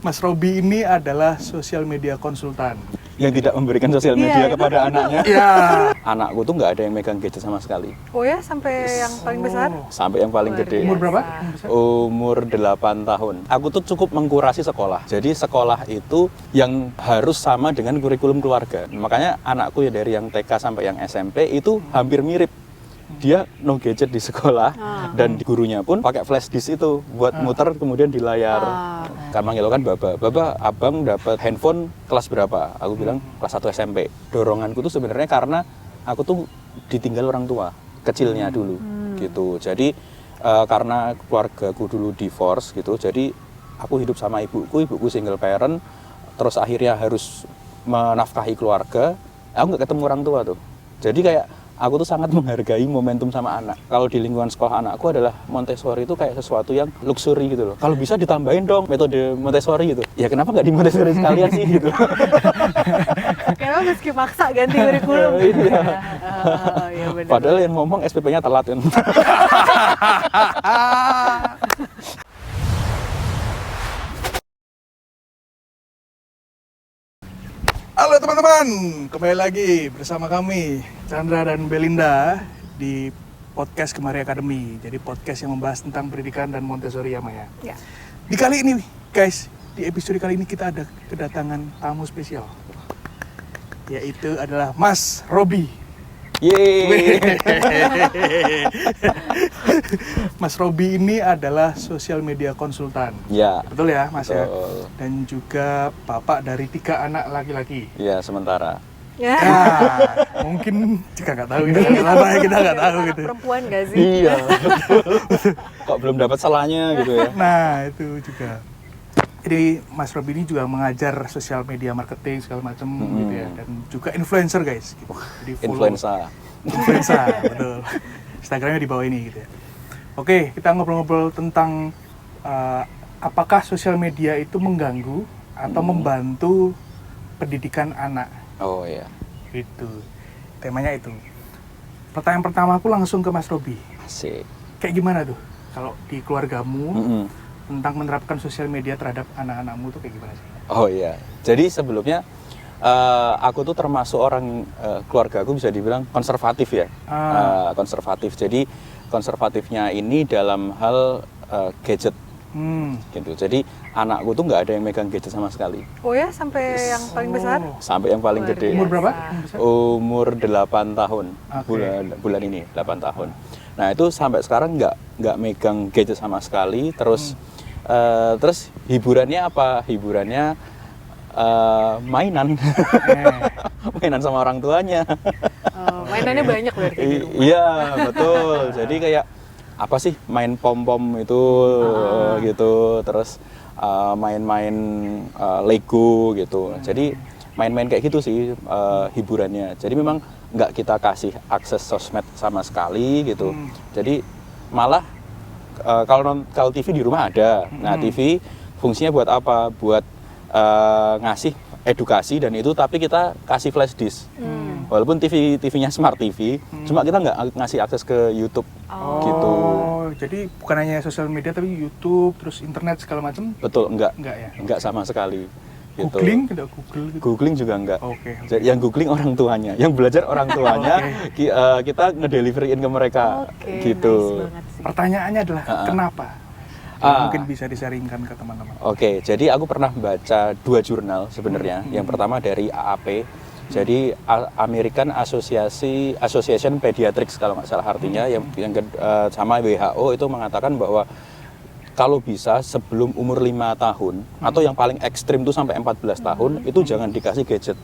Mas Robi ini adalah sosial media konsultan yang tidak memberikan sosial media kepada anaknya. Iya. Anakku tuh nggak ada yang megang gadget sama sekali. Oh ya, sampai yang paling besar? Sampai yang paling Luar gede. Umur berapa? Umur 8 tahun. Aku tuh cukup mengkurasi sekolah. Jadi sekolah itu yang harus sama dengan kurikulum keluarga. Makanya anakku ya dari yang TK sampai yang SMP itu hampir mirip. Dia no gadget di sekolah dan gurunya pun pakai flash disk itu buat muter kemudian di layar. Kan manggil kan Baba, abang dapat handphone kelas berapa? Aku bilang kelas 1 SMP. Doronganku tuh sebenarnya karena aku tuh ditinggal orang tua kecilnya dulu gitu. Jadi karena keluargaku dulu divorce gitu. Jadi aku hidup sama ibuku single parent. Terus akhirnya harus menafkahi keluarga. Aku nggak ketemu orang tua tuh. Jadi kayak aku tuh sangat menghargai momentum sama anak. Kalau di lingkungan sekolah anakku adalah Montessori itu kayak sesuatu yang luxury gitu loh. Kalau bisa ditambahin dong metode Montessori gitu. Ya kenapa nggak di Montessori sekalian sih gitu. Kenapa meski maksa ganti kurikulum? Iya. Ya benar. Padahal yang ngomong SPP-nya telat kan. Halo teman-teman, kembali lagi bersama kami Chandra dan Belinda di podcast Kemari Academy. Jadi podcast yang membahas tentang pendidikan dan Montessori ya Maya. Ya. Di kali ini guys, di episode kali ini kita ada kedatangan tamu spesial, yaitu adalah Mas Robi. Yeay. Mas Robi ini adalah sosial media konsultan. Ya. Betul ya Mas ya? Betul. Dan juga bapak dari 3 anak laki-laki. Ya sementara. Ya. Ya, mungkin juga nggak tahu kita nggak tahu gitu. Perempuan gak sih? Iya. Kok belum dapat salahnya gitu ya. Nah itu juga. Jadi Mas Robi ini juga mengajar sosial media marketing segala macam gitu ya, dan juga influencer guys. Gitu. Jadi Influenza. betul. Instagramnya di bawah ini gitu ya. Oke, kita ngobrol-ngobrol tentang apakah sosial media itu mengganggu atau membantu pendidikan anak. Oh iya. Gitu. Temanya itu. Pertanyaan pertama aku langsung ke Mas Robi. Asik. Kayak gimana tuh kalau di keluargamu Mm-mm. tentang menerapkan sosial media terhadap anak-anakmu tuh kayak gimana sih? Oh iya. Jadi sebelumnya aku tuh termasuk orang keluarga aku bisa dibilang konservatif ya. Konservatif. Jadi konservatifnya ini dalam hal gadget. Gitu. Jadi anakku tuh nggak ada yang megang gadget sama sekali. Oh ya, sampai yang paling besar? Sampai yang paling Luar gede. biasa. Umur berapa? Umur 8 tahun. Oke. Bulan ini 8 tahun. Nah, itu sampai sekarang nggak megang gadget sama sekali. Terus hiburannya apa? Hiburannya mainan. Mainan sama orang tuanya. Mainannya banyak berarti di rumah. Iya, betul. Jadi kayak apa sih main pom-pom itu gitu, terus main-main Lego gitu. Jadi main-main kayak gitu sih hiburannya. Jadi memang nggak kita kasih akses sosmed sama sekali gitu. Jadi malah kalau TV di rumah ada. Nah, TV fungsinya buat apa? Buat ngasih edukasi dan itu, tapi kita kasih flash disk. Walaupun TV-nya smart TV, cuma kita nggak ngasih akses ke YouTube gitu. Oh, jadi bukan hanya sosial media tapi YouTube, terus internet segala macam? Betul, enggak. Enggak ya? Enggak sama sekali. Gitu. Googling, tidak Google gitu? Googling juga enggak. Oke. Jadi yang googling orang tuanya, yang belajar orang tuanya, kita ngedeliverin ke mereka gitu. Nice banget sih. Pertanyaannya adalah kenapa? Mungkin bisa disaringkan ke teman-teman. Oke, jadi aku pernah baca 2 jurnal sebenarnya. Yang pertama dari AAP, jadi American Association Pediatrics kalau nggak salah artinya, yang sama WHO itu mengatakan bahwa kalau bisa sebelum umur 5 tahun atau yang paling ekstrim itu sampai 14 tahun itu jangan dikasih gadget.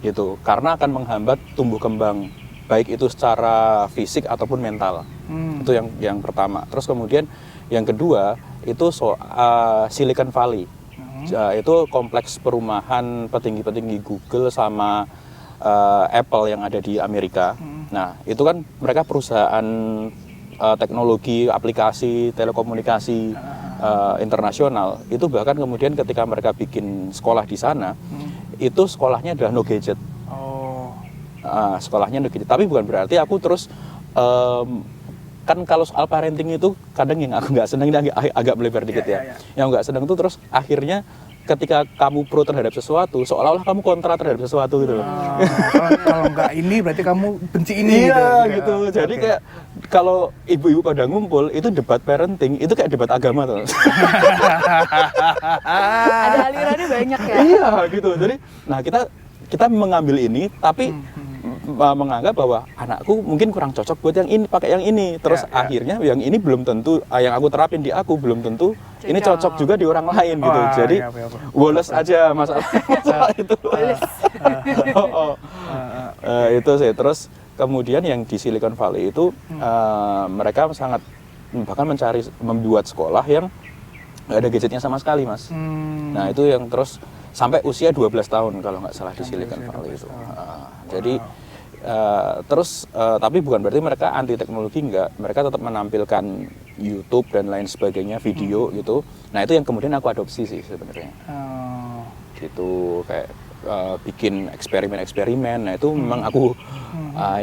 Gitu, karena akan menghambat tumbuh kembang baik itu secara fisik ataupun mental. Itu yang pertama. Terus kemudian yang kedua itu Silicon Valley. Itu kompleks perumahan petinggi-petinggi Google sama Apple yang ada di Amerika. Nah, itu kan mereka perusahaan teknologi, aplikasi, telekomunikasi internasional. Itu bahkan kemudian ketika mereka bikin sekolah di sana, itu sekolahnya adalah no gadget. Sekolahnya no gadget. Tapi bukan berarti aku terus kan kalau soal parenting itu kadang yang aku nggak seneng ini agak melebar dikit ya. Yang nggak seneng tuh terus akhirnya ketika kamu pro terhadap sesuatu, seolah-olah kamu kontra terhadap sesuatu gitu loh. Kalau nggak ini berarti kamu benci ini. Iya gitu. Jadi kayak kalau ibu-ibu pada ngumpul itu debat parenting itu kayak debat agama tuh. Ada alirannya banyak ya. Iya gitu. Jadi nah kita mengambil ini tapi menganggap bahwa anakku mungkin kurang cocok buat yang ini, pakai yang ini. Terus akhirnya yang ini belum tentu, yang aku terapin di aku belum tentu ini cocok juga di orang lain gitu. Jadi woles aja masalah itu. Itu sih. Terus kemudian yang di Silicon Valley itu mereka sangat bahkan membuat sekolah yang nggak ada gadgetnya sama sekali, Mas. Nah itu yang terus sampai usia 12 tahun kalau nggak salah di Silicon Valley itu. Jadi tapi bukan berarti mereka anti teknologi, enggak. Mereka tetap menampilkan YouTube dan lain sebagainya, video gitu. Nah itu yang kemudian aku adopsi sih sebenarnya. Gitu kayak bikin eksperimen. Nah itu memang aku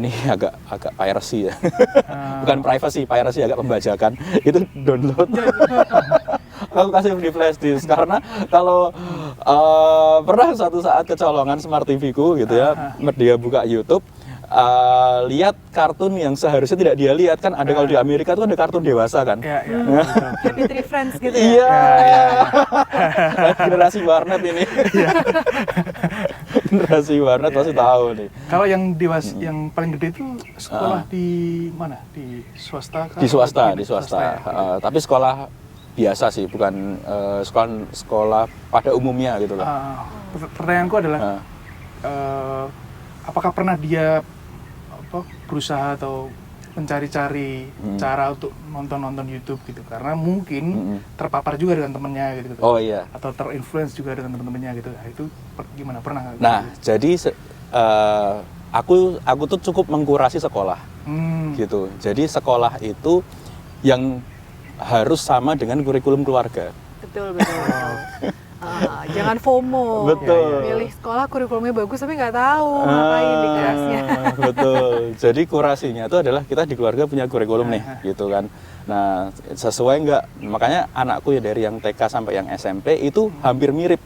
ini agak piracy ya. Bukan privacy, piracy agak pembajakan. Itu download. Aku kasih di flash disk karena kalau pernah suatu saat kecolongan smart TV ku gitu ya, dia buka YouTube, lihat kartun yang seharusnya tidak dia lihat kan ada kalau di Amerika itu ada kartun dewasa kan. Happy Tree Friends gitu ya. Iya. Generasi warnet ini. Generasi warnet pasti tahu nih. Kalau yang dewasa yang paling gede itu sekolah di mana? Di swasta kan? Di swasta. Tapi sekolah biasa sih, bukan sekolah pada umumnya gitu loh. Pertanyaanku adalah apakah pernah dia berusaha atau mencari-cari cara untuk nonton YouTube gitu, karena mungkin terpapar juga dengan temennya gitu. Oh iya. Atau terinfluence juga dengan teman-temannya gitu. Nah, itu gimana, pernah nggak? Nah jadi aku tuh cukup mengkurasi sekolah gitu. Jadi sekolah itu yang harus sama dengan kurikulum keluarga. Betul. Jangan FOMO. Betul. Milih sekolah kurikulumnya bagus tapi nggak tahu ngapain di kelasnya. Betul. Jadi kurasinya itu adalah kita di keluarga punya kurikulum nih, gitu kan. Nah, sesuai nggak? Makanya anakku ya dari yang TK sampai yang SMP itu hampir mirip.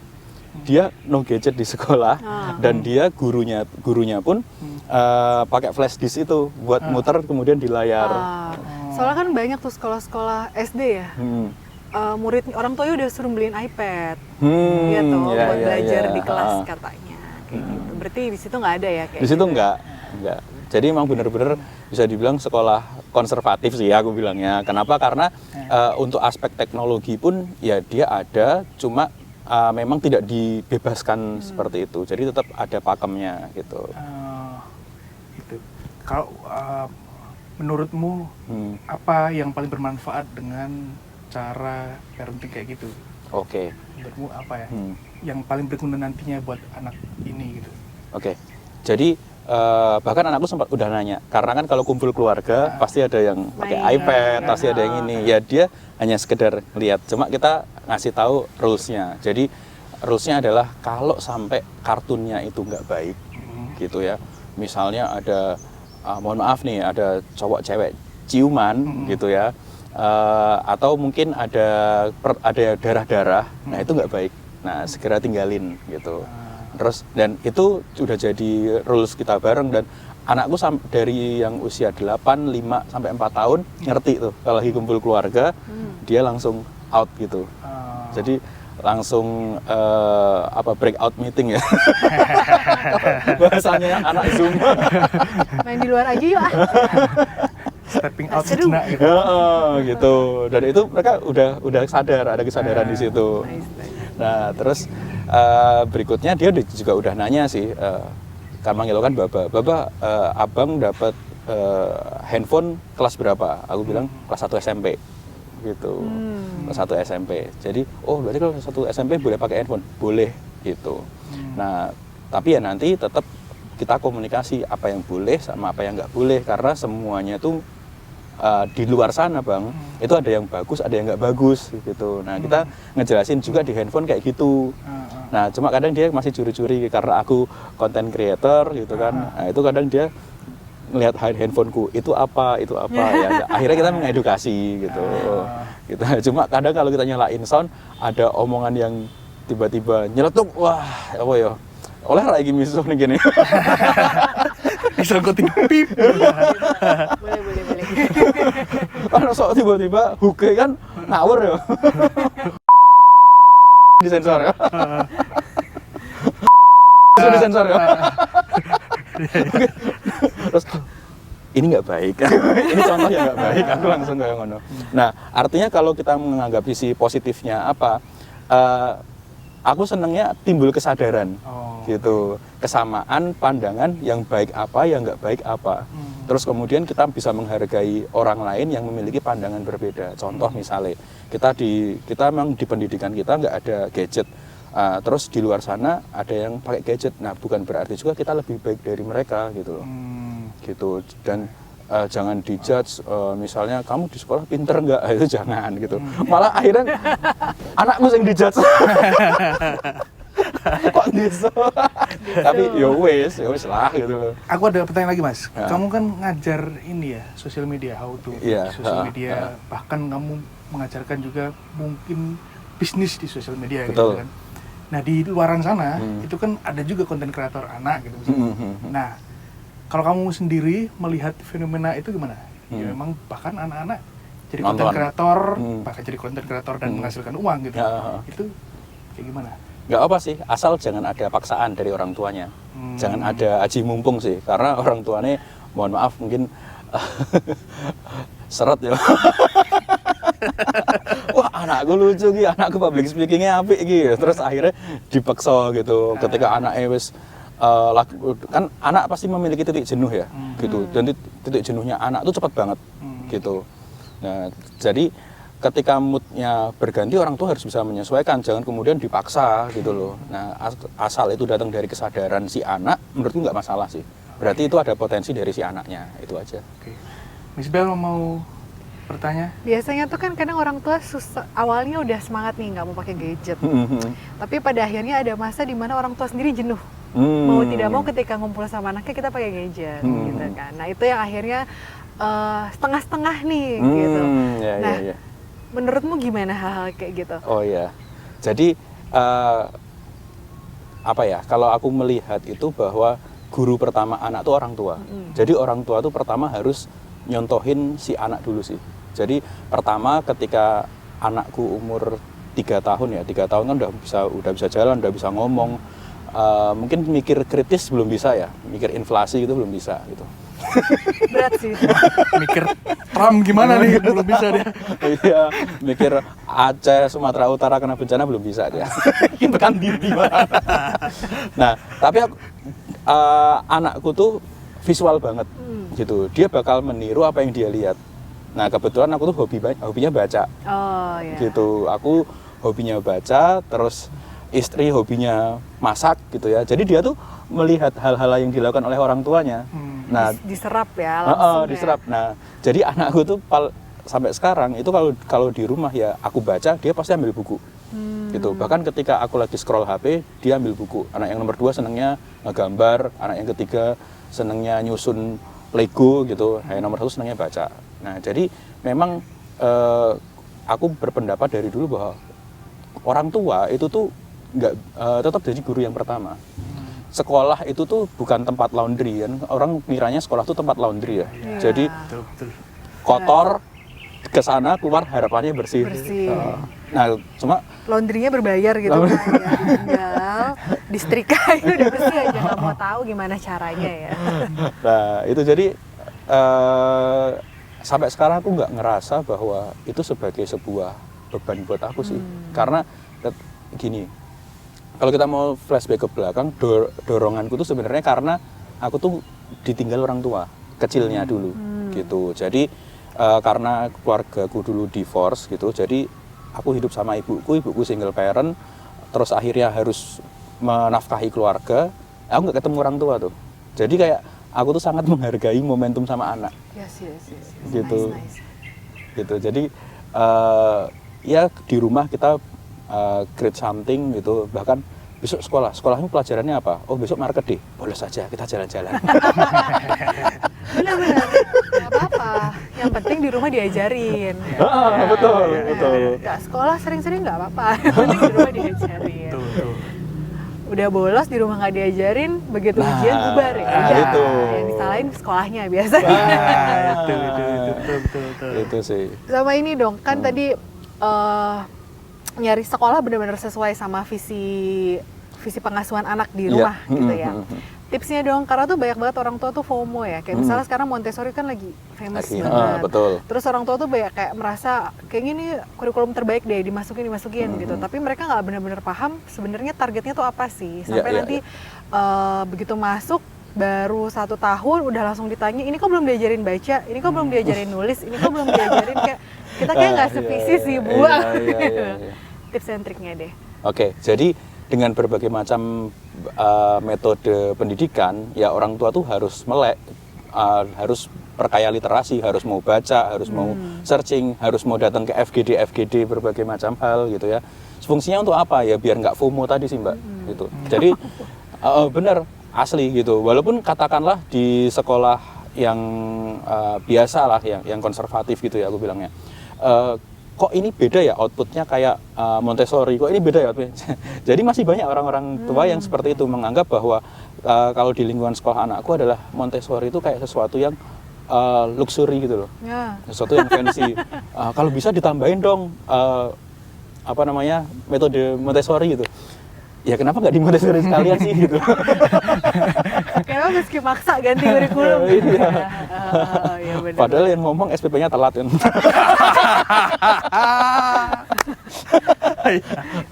Dia no gadget di sekolah dan dia gurunya pun pakai flash disk itu buat muter kemudian di layar. Soalnya kan banyak tuh sekolah-sekolah SD ya. Murid orang tuanya udah suruh beliin iPad gitu buat belajar di kelas katanya kayak gitu. Berarti di situ nggak ada ya kayak di situ gitu. nggak. Jadi emang benar-benar bisa dibilang sekolah konservatif sih aku bilangnya. Kenapa? Karena untuk aspek teknologi pun ya dia ada, cuma memang tidak dibebaskan seperti itu. Jadi tetap ada pakemnya gitu. Gitu. Kalau menurutmu apa yang paling bermanfaat dengan cara parenting kayak gitu? Oke. Menurutmu apa ya yang paling berguna nantinya buat anak ini gitu? Oke. Jadi bahkan anakku sempat udah nanya, karena kan kalau kumpul keluarga pasti ada yang pakai iPad, pasti ada yang ini. Ya dia hanya sekedar lihat. Cuma kita ngasih tahu rules-nya. Jadi rules-nya adalah kalau sampai kartunnya itu nggak baik, gitu ya. Misalnya ada mohon maaf nih, ada cowok cewek ciuman gitu ya. Atau mungkin ada darah-darah, nah itu nggak baik. Nah segera tinggalin gitu. Terus dan itu sudah jadi rules kita bareng, dan anakku dari yang usia 8, 5 sampai 4 tahun ngerti tuh kalau lagi kumpul keluarga dia langsung out gitu. Jadi langsung breakout meeting ya. Bahasanya anak Zoom. Main di luar aja yuk Stepping out sejenak gitu. Gitu. Dan itu mereka udah sadar, ada kesadaran di situ. Nah, terus berikutnya dia juga udah nanya sih, kan manggil kan Baba, abang dapat handphone kelas berapa? Aku bilang kelas 1 SMP gitu. Kelas 1 SMP. Jadi, berarti kalau kelas 1 SMP boleh pakai handphone? Boleh gitu. Nah, tapi ya nanti tetap kita komunikasi apa yang boleh sama apa yang nggak boleh, karena semuanya tuh di luar sana bang, itu ada yang bagus, ada yang nggak bagus gitu. Nah kita ngejelasin juga di handphone kayak gitu. Nah cuma kadang dia masih curi-curi karena aku content creator gitu kan. Nah itu kadang dia ngelihat handphoneku itu apa ya. Akhirnya kita mengedukasi gitu. Cuma kadang kalau kita nyalain sound ada omongan yang tiba-tiba nyeletuk, wah apa ya, oleh lagi miso nih gini. Bisa goting pip. Boleh. Kalau sok tiba-tiba huke kan ngawur ya. Disensor ya. Itu disensor ya. Terus ini nggak baik. Ini contoh yang nggak baik. Aku langsung kayak ngono. Nah, artinya kalau kita menganggap sisi positifnya apa? Aku senengnya timbul kesadaran, gitu, kesamaan pandangan yang baik apa, yang nggak baik apa. Terus kemudian kita bisa menghargai orang lain yang memiliki pandangan berbeda. Contoh misalnya, kita memang di pendidikan kita nggak ada gadget, terus di luar sana ada yang pakai gadget. Nah, bukan berarti juga kita lebih baik dari mereka, gitu loh. Gitu. Dan jangan dijudge, misalnya kamu di sekolah pinter nggak, itu jangan gitu. Malah akhirnya anakku yang dijudge. Kok gitu? Tapi ya wes lah gitu. Aku ada pertanyaan lagi Mas. Kamu kan ngajar ini ya, sosial media, how to sosial media, bahkan kamu mengajarkan juga mungkin bisnis di sosial media gitu kan. Nah di luaran sana itu kan ada juga konten kreator anak gitu misalnya. Nah kalau kamu sendiri melihat fenomena itu gimana? Ya memang bahkan anak-anak jadi konten kreator, bahkan jadi konten kreator dan menghasilkan uang gitu. Itu kayak gimana? Nggak apa sih, asal jangan ada paksaan dari orang tuanya. Jangan ada aji mumpung sih, karena orang tuanya mohon maaf mungkin seret ya. Wah anakku lucu gitu, anakku public speakingnya apik gitu. Terus akhirnya dipaksa gitu. Ketika anaknya wis kan anak pasti memiliki titik jenuh ya, gitu. Dan titik jenuhnya anak itu cepat banget, gitu. Nah jadi ketika moodnya berganti, orang tua harus bisa menyesuaikan, jangan kemudian dipaksa gitu loh. Nah asal itu datang dari kesadaran si anak, menurutku nggak masalah sih. Berarti itu ada potensi dari si anaknya, itu aja. Oke. Miss Bel mau bertanya? Biasanya tuh kan kadang orang tua awalnya udah semangat nih nggak mau pakai gadget, tapi pada akhirnya ada masa di mana orang tua sendiri jenuh. Mau tidak mau ketika ngumpul sama anaknya kita pakai gadget, gitu kan. Nah itu yang akhirnya setengah-setengah nih, gitu. Nah menurutmu gimana hal-hal kayak gitu? Oh iya, jadi apa ya? Kalau aku melihat itu bahwa guru pertama anak tuh orang tua. Jadi orang tua tuh pertama harus nyontohin si anak dulu sih. Jadi pertama ketika anakku umur 3 tahun ya, 3 tahun kan udah bisa jalan, udah bisa ngomong. Mungkin mikir kritis belum bisa ya, mikir inflasi gitu belum bisa gitu. Berat sih. Mikir Trump gimana nih, belum bisa dia. Iya, mikir Aceh, Sumatera Utara kena bencana belum bisa dia. Itu kan diri. Nah, tapi anakku tuh visual banget gitu. Dia bakal meniru apa yang dia lihat. Nah, kebetulan aku tuh hobinya baca. Oh, iya. Gitu. Aku hobinya baca, terus istri hobinya masak gitu ya. Jadi dia tuh melihat hal-hal yang dilakukan oleh orang tuanya. Nah, diserap ya langsung. Diserap. Ya. Nah, jadi anakku tuh sampai sekarang itu kalau di rumah ya aku baca, dia pasti ambil buku. Gitu. Bahkan ketika aku lagi scroll HP, dia ambil buku. Anak yang nomor 2 senengnya ngegambar, anak yang ketiga senengnya nyusun Lego gitu. Yang nomor 1 senengnya baca. Nah, jadi memang aku berpendapat dari dulu bahwa orang tua itu tuh nggak tetap jadi guru yang pertama. Sekolah itu tuh bukan tempat laundry kan. Orang kiranya sekolah tuh tempat laundry ya. Jadi kotor ke sana keluar harapannya bersih. Nah, cuma laundrynya berbayar gitu kan ya. Tinggal disetrika itu udah bersih aja, nggak mau tahu gimana caranya ya. Nah, itu jadi sampai sekarang aku nggak ngerasa bahwa itu sebagai sebuah beban buat aku sih. Karena gini, kalau kita mau flashback ke belakang, doronganku tuh sebenarnya karena aku tuh ditinggal orang tua kecilnya dulu gitu. Jadi karena keluargaku dulu divorce gitu, jadi aku hidup sama ibuku single parent, terus akhirnya harus menafkahi keluarga. Aku nggak ketemu orang tua tuh. Jadi kayak aku tuh sangat menghargai momentum sama anak. Yes. Gitu. Nice. Gitu. Jadi ya di rumah kita create something gitu, bahkan besok sekolahmu pelajarannya apa? Oh besok market deh, boleh saja kita jalan-jalan. Benar-benar nggak apa-apa. Yang penting di rumah diajarin. Betul, iya, betul. Nggak sekolah sering-sering nggak apa-apa. Yang penting di rumah diajarin. Betul. Udah bolos di rumah nggak diajarin, begitu ujian bubar ya. Udah. itu. Yang disalahin sekolahnya biasanya. Itu betul. Itu sih. Sama ini dong, kan tadi nyari sekolah benar-benar sesuai sama visi pengasuhan anak di rumah gitu ya. Tipsnya dong, karena tuh banyak banget orang tua tuh FOMO ya. Kayak misalnya sekarang Montessori kan lagi famous banget. Betul. Terus orang tua tuh banyak kayak merasa kayak gini kurikulum terbaik deh, dimasukin gitu. Tapi mereka nggak benar-benar paham sebenarnya targetnya tuh apa sih. Sampai nanti begitu masuk baru 1 tahun udah langsung ditanya, ini kok belum diajarin baca, ini kok belum diajarin nulis, ini kok belum diajarin kayak kita kayak nggak sevisi sih Bu. Tips dan triknya deh. Oke, jadi dengan berbagai macam metode pendidikan, ya orang tua tuh harus melek, harus perkaya literasi, harus mau baca, harus mau searching, harus mau datang ke FGD berbagai macam hal gitu ya. Fungsinya untuk apa ya? Biar nggak FOMO tadi sih Mbak. Gitu. Jadi benar asli gitu. Walaupun katakanlah di sekolah yang biasa lah, yang konservatif gitu ya aku bilangnya. Kok ini beda ya outputnya kayak Montessori, kok ini beda ya outputnya. Jadi masih banyak orang-orang tua yang seperti itu menganggap bahwa kalau di lingkungan sekolah anakku adalah Montessori itu kayak sesuatu yang luxury gitu loh, sesuatu yang fancy. Kalau bisa ditambahin dong metode Montessori gitu. Ya kenapa nggak di Montessori sekalian sih gitu? Kenapa meski maksa ganti kurikulum? Iya. Ya bener. Padahal yang ngomong SPP-nya telat kan.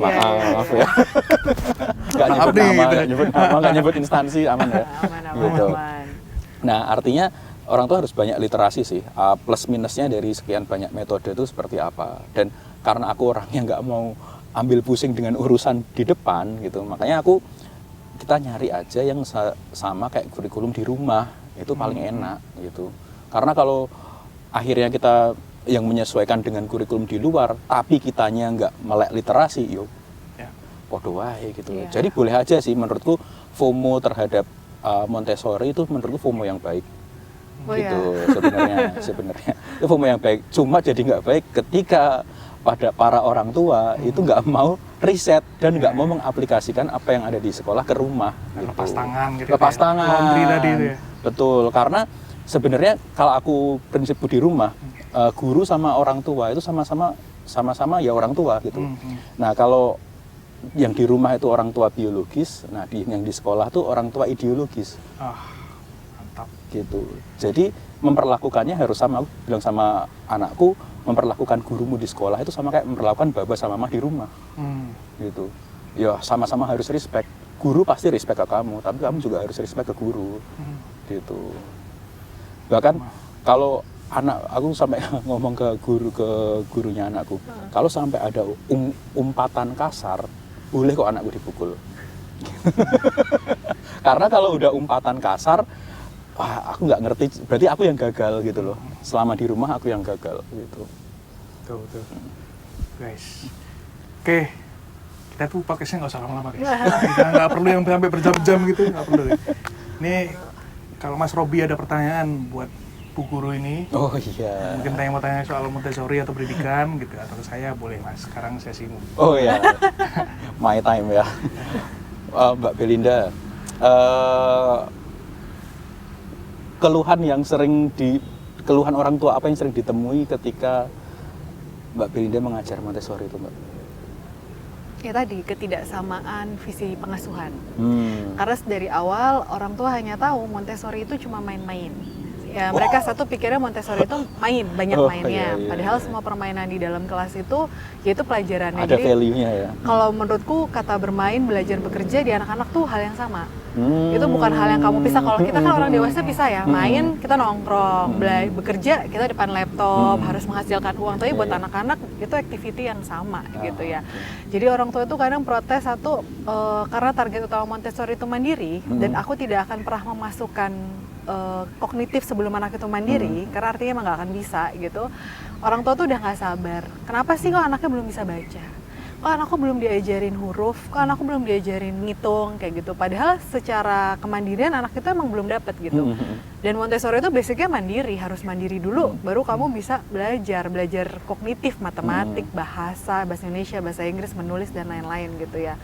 Maaf ya. Nggak nyebut nama, nggak nyebut instansi, aman ya. Aman. Nah artinya orang tua harus banyak literasi sih. Plus minusnya dari sekian banyak metode itu seperti apa. Dan karena aku orangnya nggak mau ambil pusing dengan urusan di depan gitu, makanya kita nyari aja yang sama kayak kurikulum di rumah, itu paling enak gitu. Karena kalau akhirnya kita yang menyesuaikan dengan kurikulum di luar tapi kitanya nggak melek literasi, yuk podo wae gitu. Jadi boleh aja sih menurutku FOMO terhadap Montessori itu menurutku FOMO yang baik. Sebenarnya itu FOMO yang baik, cuma jadi nggak baik ketika pada para orang tua itu nggak mau riset dan nggak mau mengaplikasikan apa yang ada di sekolah ke rumah. Gitu. Lepas tangan gitu. Lepas tangan. Laundry tadi itu ya. Betul, karena sebenarnya kalau aku prinsipku di rumah, guru sama orang tua itu sama-sama ya orang tua gitu. Nah kalau yang di rumah itu orang tua biologis, nah yang di sekolah tuh orang tua ideologis. Mantap. Gitu. Jadi memperlakukannya harus sama. Aku bilang sama anakku, memperlakukan gurumu di sekolah itu sama kayak memperlakukan baba sama mama di rumah. Gitu. Ya sama-sama harus respect. Guru pasti respect ke kamu, tapi kamu juga harus respect ke guru. Gitu. Bahkan kalau aku sampai ngomong ke gurunya anakku, kalau sampai ada umpatan kasar, boleh kok anakku dipukul. Karena kalau udah umpatan kasar, wah aku nggak ngerti, berarti aku yang gagal gitu loh. Selama di rumah aku yang gagal gitu. Betul. Guys, oke, kita tuh podcastnya nggak usah lama-lama guys. Kita nggak perlu yang sampai berjam-jam gitu, nggak perlu. Ini kalau Mas Robi ada pertanyaan buat Bu Guru ini, oh iya, mungkin mau tanya soal Montessori atau pendidikan gitu, atau ke saya boleh Mas. Sekarang sesimu. Oh iya, my time ya. Mbak Belinda, keluhan orang tua apa yang sering ditemui ketika Mbak Belinda mengajar Montessori itu, Mbak? Ya tadi, ketidaksamaan visi pengasuhan. Karena dari awal orang tua hanya tahu Montessori itu cuma main-main. Ya mereka satu pikirnya Montessori itu banyak mainnya. Iya. Padahal semua permainan di dalam kelas itu yaitu pelajarannya. Ada value-nya ya. Kalau menurutku kata bermain, belajar, bekerja di anak-anak tuh hal yang sama. Itu bukan hal yang kamu pisah. Kalau kita kan orang dewasa pisah ya, main kita nongkrong, bekerja kita depan laptop, harus menghasilkan uang. Tapi buat anak-anak itu activity yang sama gitu ya. Jadi orang tua itu kadang protes karena target utama Montessori itu mandiri, dan aku tidak akan pernah memasukkan kognitif sebelum anak itu mandiri, karena artinya emang nggak akan bisa gitu. Orang tua tuh udah nggak sabar. Kenapa sih kok anaknya belum bisa baca? kok anakku belum diajarin huruf, kok anakku belum diajarin ngitung kayak gitu. Padahal secara kemandirian anak itu emang belum dapat gitu. Dan Montessori itu basicnya mandiri, harus mandiri dulu, baru kamu bisa belajar kognitif, matematik, bahasa Indonesia, bahasa Inggris, menulis dan lain-lain gitu ya.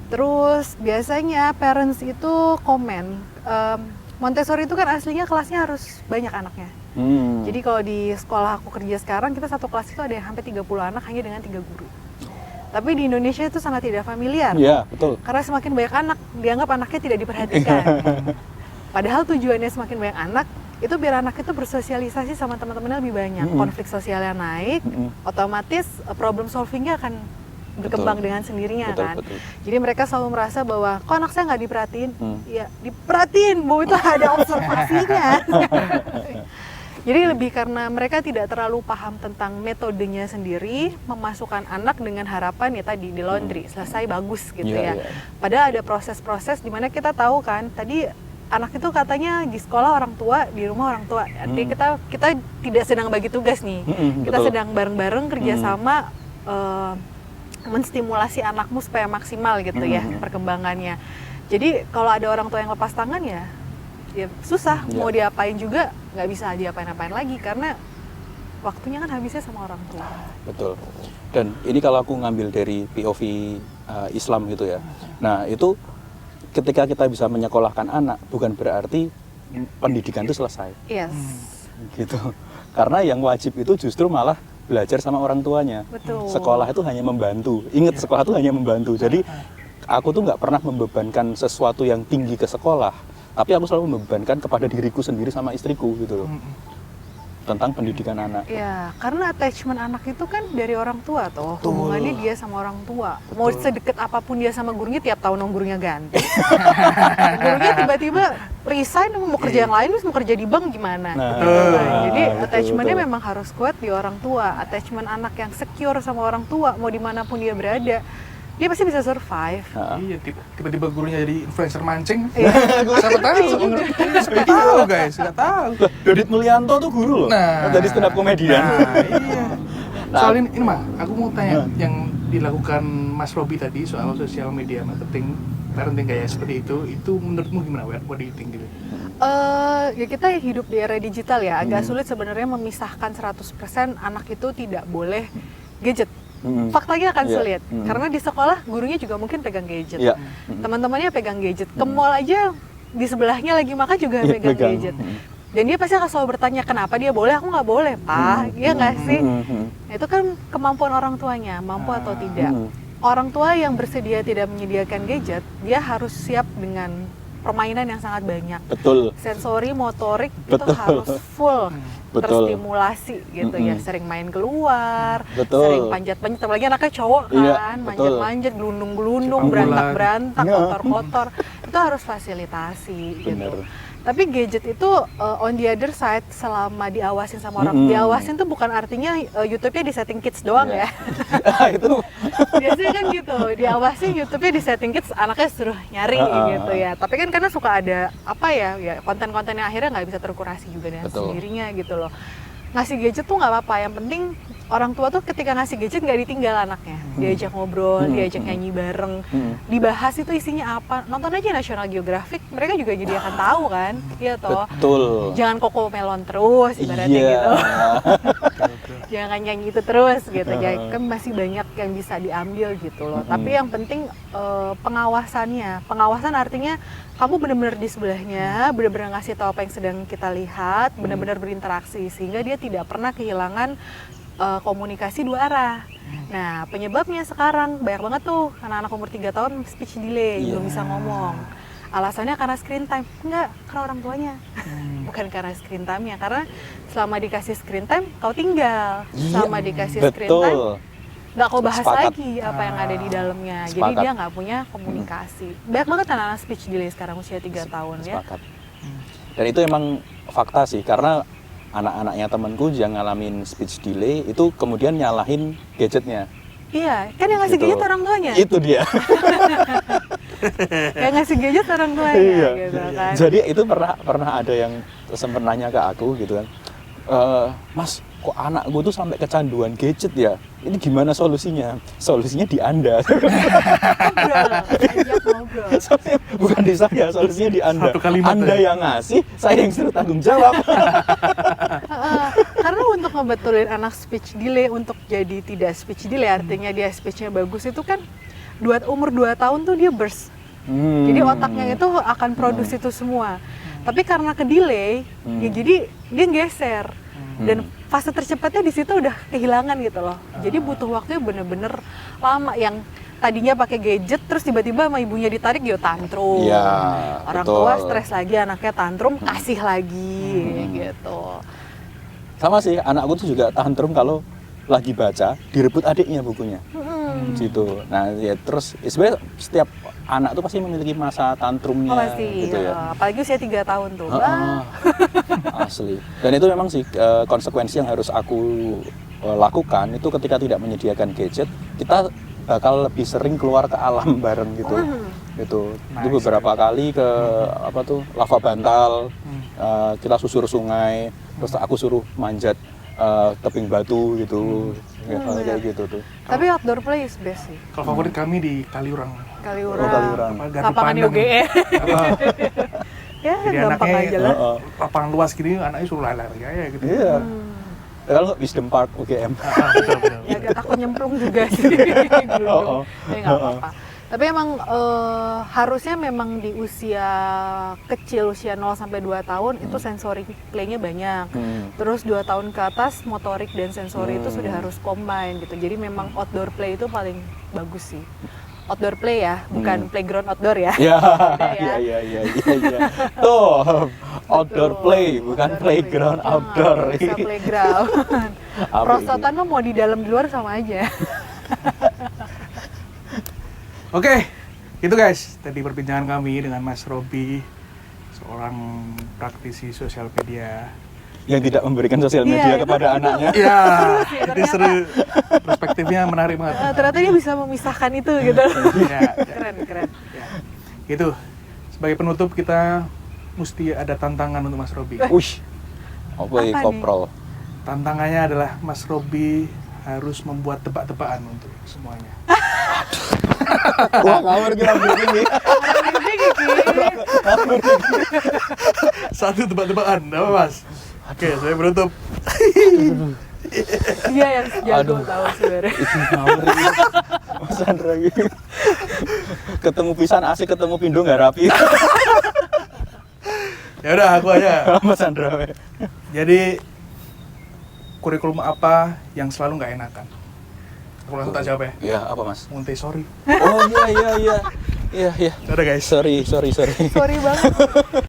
Terus biasanya parents itu komen, Montessori itu kan aslinya kelasnya harus banyak anaknya. Jadi kalau di sekolah aku kerja sekarang, kita satu kelas itu ada yang hampir 30 anak hanya dengan 3 guru. Tapi di Indonesia itu sangat tidak familiar. Iya, betul. Karena semakin banyak anak, dianggap anaknya tidak diperhatikan. Padahal tujuannya semakin banyak anak, itu biar anak itu bersosialisasi sama teman-temannya lebih banyak. Konflik sosialnya naik, otomatis problem solvingnya akan berkembang dengan sendirinya kan. Betul. Jadi mereka selalu merasa bahwa, kok anak saya nggak diperhatiin? Ya, diperhatiin, bahwa itu ada observasinya. Jadi lebih karena mereka tidak terlalu paham tentang metodenya sendiri, memasukkan anak dengan harapan ya tadi di laundry, selesai bagus gitu ya. Padahal ada proses-proses di mana kita tahu kan, tadi anak itu katanya di sekolah orang tua, di rumah orang tua. Artinya kita tidak sedang bagi tugas nih, kita sedang bareng-bareng kerjasama menstimulasi anakmu supaya maksimal gitu ya perkembangannya. Jadi kalau ada orang tua yang lepas tangan ya susah, mau diapain juga nggak bisa diapain-apain lagi karena waktunya kan habisnya sama orang tua. Betul. Dan ini kalau aku ngambil dari POV Islam gitu ya. Nah itu ketika kita bisa menyekolahkan anak bukan berarti pendidikan itu selesai. Yes. Gitu. Karena yang wajib itu justru malah belajar sama orang tuanya. Betul. Sekolah itu hanya membantu. Ingat sekolah itu hanya membantu. Jadi aku tuh nggak pernah membebankan sesuatu yang tinggi ke sekolah. Tapi aku selalu membebankan kepada diriku sendiri sama istriku gitu loh. Tentang pendidikan anak. Iya, karena attachment anak itu kan dari orang tua tuh. Hubungannya dia sama orang tua. Betul. Mau sedekat apapun dia sama gurunya, tiap tahun gurunya ganti. Gurunya tiba-tiba resign, mau kerja yang lain, terus mau kerja di bank gimana? Jadi attachmentnya memang harus kuat di orang tua. Attachment anak yang secure sama orang tua, mau dimanapun dia berada, dia pasti bisa survive. Iya, tiba-tiba gurunya jadi influencer mancing. Siapa tahu guys, nggak tahu. Dodit Mulyanto tuh guru loh. Nah, dari stand up komedian. Iya. Soal ini mah, aku mau tanya yang dilakukan Mas Robi tadi soal sosial media marketing, parenting kayak seperti itu menurutmu gimana? What do you think gitu? Ya kita hidup di era digital ya, agak sulit sebenarnya memisahkan 100% anak itu tidak boleh gadget. Faktanya akan sulit, karena di sekolah gurunya juga mungkin pegang gadget, teman-temannya pegang gadget, ke mall aja di sebelahnya lagi makan juga pegang gadget, dan dia pasti akan selalu bertanya kenapa dia boleh, aku nggak boleh pak, iya nggak sih? Itu kan kemampuan orang tuanya, mampu atau tidak. Orang tua yang bersedia tidak menyediakan gadget, dia harus siap dengan permainan yang sangat banyak. Betul. Sensori, motorik itu harus full. Terstimulasi gitu ya, sering main keluar, sering panjat-panjat, apalagi anaknya cowok kan, manjat-manjat, gelundung-gelundung, berantak-berantak, kotor-kotor, itu harus fasilitasi gitu. Tapi gadget itu on the other side, selama diawasin sama orang, diawasin tuh bukan artinya YouTube-nya di setting kids doang ya. Itu biasanya kan gitu, diawasin YouTube-nya di setting kids, anaknya suruh nyari gitu ya. Tapi kan karena suka ada apa ya konten-konten yang akhirnya nggak bisa terkurasi juga dengan sendirinya gitu loh. Ngasih gadget tuh nggak apa-apa, yang penting orang tua tuh ketika ngasih gadget nggak ditinggal anaknya, diajak ngobrol, diajak nyanyi bareng, dibahas itu isinya apa, nonton aja National Geographic, mereka juga jadi akan tahu kan, iya toh. Betul. Jangan koko melon terus ibaratnya gitu. Jangan nyanyi itu terus gitu, jadi kan masih banyak yang bisa diambil gitu loh. Tapi yang penting pengawasannya, pengawasan artinya kamu benar-benar di sebelahnya, benar-benar ngasih tahu apa yang sedang kita lihat, benar-benar berinteraksi sehingga dia tidak pernah kehilangan komunikasi dua arah. Nah, penyebabnya sekarang banyak banget tuh anak-anak umur 3 tahun speech delay, belum bisa ngomong. Alasannya karena screen time. Enggak, karena orang tuanya. Bukan karena screen time-nya, karena selama dikasih screen time kau tinggal. Selama dikasih screen time nggak kau bahas lagi apa yang ada di dalamnya. Jadi dia nggak punya komunikasi. Banyak banget anak-anak speech delay sekarang usia 3 tahun ya. Dan itu emang fakta sih, karena anak-anaknya temanku yang ngalamin speech delay itu kemudian nyalahin gadgetnya. Iya, kan yang ngasih gadget orang tuanya. Itu dia. Yang ngasih gadget orang tuanya gitu kan. Jadi itu pernah ada yang sempat nanya ke aku gitu kan. Mas, kok anak gue tuh sampai kecanduan gadget ya? Ini gimana solusinya? Solusinya di Anda. Ngobrol, ajak ngobrol. Bukan di saya, solusinya di Anda. Satu kalimat Anda ya. yang ngasih, saya yang suruh tanggung jawab. Karena untuk ngebetulin anak speech delay untuk jadi tidak speech delay, artinya dia speechnya bagus itu kan umur 2 tahun tuh dia burst. Jadi otaknya itu akan produksi itu semua. Tapi karena ke delay, ya jadi dia geser. Dan fase tercepatnya di situ udah kehilangan gitu loh. Jadi butuh waktunya bener-bener lama, yang tadinya pakai gadget terus tiba-tiba sama ibunya ditarik ya tantrum. Iya, Orang betul. tua stres lagi, anaknya tantrum, kasih lagi gitu. Sama sih, anakku tuh juga tantrum kalau lagi baca, direbut adiknya bukunya. Gitu. Nah, ya terus sebenarnya setiap anak tuh pasti memiliki masa tantrumnya Oh pasti, gitu ya. apalagi usia 3 tahun tuh. Asli. Dan itu memang sih konsekuensi yang harus aku lakukan itu ketika tidak menyediakan gadget, kita bakal lebih sering keluar ke alam bareng gitu. Gitu. Itu beberapa kali ke apa tuh lava bantal, kita susur sungai, terus aku suruh manjat tebing batu gitu. Kayak gitu tuh. Tapi outdoor play is best sih. Kalau favorit kami di Kaliurang. Kaliurang. Oh, Kaliurang. Gardu Lapangan pandang. UGE. Ya, Jadi gampang anaknya aja lah. lapangan luas gini, anaknya suruh lari-lari aja gitu. Iya. Kalau nggak Wisdom Park UGM. Betul, betul. Ya agak takut nyemplung juga sih. Gelundung. Ya nggak apa-apa. Tapi emang harusnya memang di usia kecil, usia 0 sampai 2 tahun itu sensory play-nya banyak. Terus 2 tahun ke atas motorik dan sensori itu sudah harus combine gitu. Jadi memang outdoor play itu paling bagus sih. Outdoor play ya, bukan playground outdoor ya. Ya, ya. iya. Tuh, outdoor play, bukan playground outdoor. Bisa playground. Apa Prosotan mah mau di dalam di luar sama aja. Oke, itu guys tadi perbincangan kami dengan Mas Robi, seorang praktisi sosial media. Yang tidak memberikan sosial media Iya, kepada anaknya. Iya, sih, ini seru. Perspektifnya menarik banget. Ternyata dia bisa memisahkan itu gitu. Ya, Keren. ya. Gitu. Sebagai penutup kita mesti ada tantangan untuk Mas Robi. Ush, apa Apa nih? koprol? Tantangannya adalah Mas Robi harus membuat tebak-tebakan untuk semuanya. Wah, ngawur gila begini. Satu tebak-tebakan, apa Mas? Oke, saya menutup. Dia yang jago Aduh. tahu sebenarnya. Itu ngawur ini. Mas Andra gitu. Ketemu pisan asik, ketemu pindo nggak rapi. Ya udah, aku aja. Mas Andra. we. Jadi kurikulum apa yang selalu nggak enakan? Aku langsung tak jawab ya. Iya, apa Mas? Montessori. Oh iya. Iya. Udah guys. Sorry. Sorry banget.